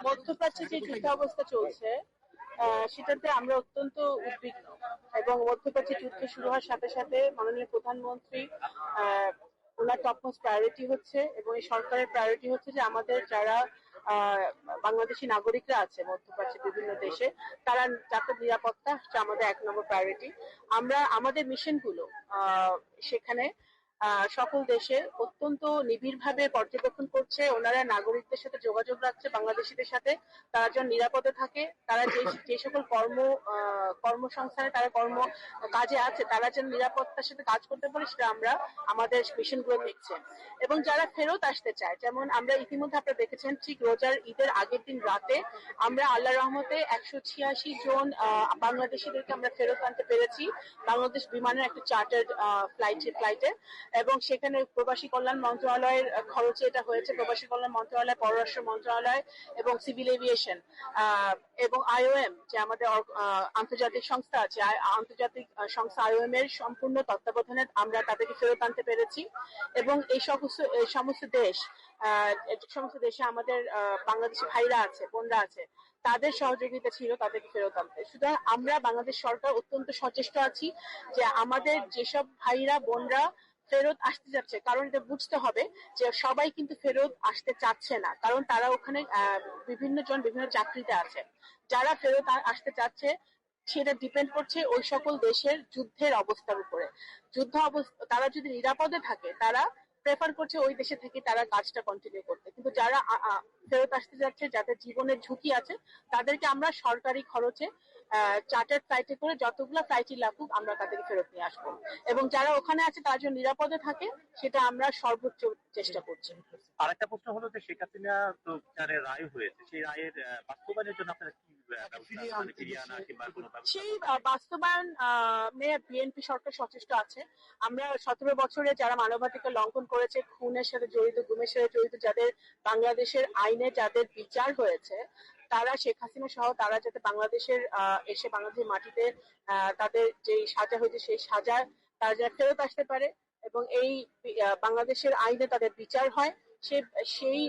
মধ্যপ্রাচ্যে যে যুদ্ধাবস্থা চলছে সেটাতে আমরা অত্যন্ত উদ্বিগ্ন এবং মধ্যপ্রাচ্যে যুদ্ধ শুরু হওয়ার সাথে সাথে মাননীয় প্রধানমন্ত্রী ওনার টপমোস্ট প্রায়োরিটি হচ্ছে এবং এই সরকারের প্রায়োরিটি হচ্ছে যে আমাদের যারা আহ, বাংলাদেশি নাগরিকরা আছে মধ্যপ্রাচ্যের বিভিন্ন দেশে তারা যাতে নিরাপত্তা হচ্ছে আমাদের 1 নম্বর প্রায়োরিটি। আমরা আমাদের মিশনগুলো সেখানে সকল দেশে অত্যন্ত নিবিড়ভাবে পর্যবেক্ষণ করছে। ওনারা নাগরিকদের সাথে যোগাযোগ রাখছে, বাংলাদেশিদের সাথে, তারা যেন নিরাপদে থাকে, তারা যে সকল কর্মসংস্থানে তারা কাজে আছে তারা যেন নিরাপত্তার সাথে কাজ করতে পারে সেটা আমরা আমাদের মিশনগুলো দেখছি। এবং যারা ফেরত আসতে চায়, যেমন আমরা ইতিমধ্যে আপনারা দেখেছেন ঠিক রোজার ঈদের আগের দিন রাতে আমরা আল্লাহর রহমতে 186 জন বাংলাদেশিদেরকে আমরা ফেরত আনতে পেরেছি বাংলাদেশ বিমানের একটা চার্টার্ড ফ্লাইটে। এবং সেখানে প্রবাসী কল্যাণ মন্ত্রণালয়ের খরচে এটা হয়েছে। প্রবাসী কল্যাণ মন্ত্রণালয়, পররাষ্ট্র মন্ত্রণালয় এবং সিভিল এভিয়েশন এবং IOM যে আমাদের আন্তর্জাতিক সংস্থা আছে, আন্তর্জাতিক সংস্থা IOM এর সম্পূর্ণ তত্ত্বাবধানে আমরা তাদেরকে ফেরত আনতে পেরেছি। এবং এই সমস্ত দেশে আমাদের বাংলাদেশি ভাইরা আছে, বোনরা আছে, তাদের সহযোগিতা ছিল তাদেরকে ফেরত আনতে। সুতরাং আমরা বাংলাদেশ সরকার অত্যন্ত সচেষ্ট আছি যে আমাদের যেসব ভাইরা বোনরা ফেরত আসতে যাচ্ছে, কারণ এটা বুঝতে হবে যে সবাই কিন্তু ফেরত আসতে চাচ্ছে না, কারণ তারা ওখানে বিভিন্ন চাকরিতে আছে। যারা ফেরত আসতে চাচ্ছে সেটা ডিপেন্ড করছে ওই সকল দেশের যুদ্ধের অবস্থার উপরে। তারা যদি নিরাপদে থাকে তারা প্রেফার করছে ওই দেশে থেকে তারা কাজটা কন্টিনিউ করতে। কিন্তু যারা ফেরত আসতে যাচ্ছে, যাদের জীবনের ঝুঁকি আছে, তাদেরকে আমরা সরকারি খরচে চার্টার্ড ফ্লাইটে করে যতগুলো ফ্লাইটই লাগুক আমরা তাদেরকে ফেরত নিয়ে আসবো। এবং যারা ওখানে আছে তারা যেন নিরাপদে থাকে সেটা আমরা সর্বোচ্চ চেষ্টা করছি। আরেকটা প্রশ্ন হলো যে শেখ হাসিনা তো যারা রায় হয়েছে সেই রায়ের বাস্তবায়নের জন্য আপনারা কি সেই বাস্তবায়ন বিএনপি সরকার সচেষ্ট আছে। আমরা 17 বছরে যারা মানবাধিকার লঙ্ঘন করেছে, খুনের সাথে জড়িত, গুমের সাথে জড়িত, যাদের বাংলাদেশের আইনে যাদের বিচার হয়েছে, তারা শেখ হাসিনা সহ তারা যাতে এসে বাংলাদেশের মাটিতে তাদের যে সাজা হয়েছে সেই সাজা তারা যারা ফেরত আসতে পারে এবং এই বাংলাদেশের আইনে তাদের বিচার হয়, সেই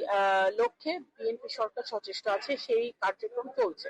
লক্ষ্যে বিএনপি সরকার সচেষ্ট আছে, সেই কার্যক্রম চলছে।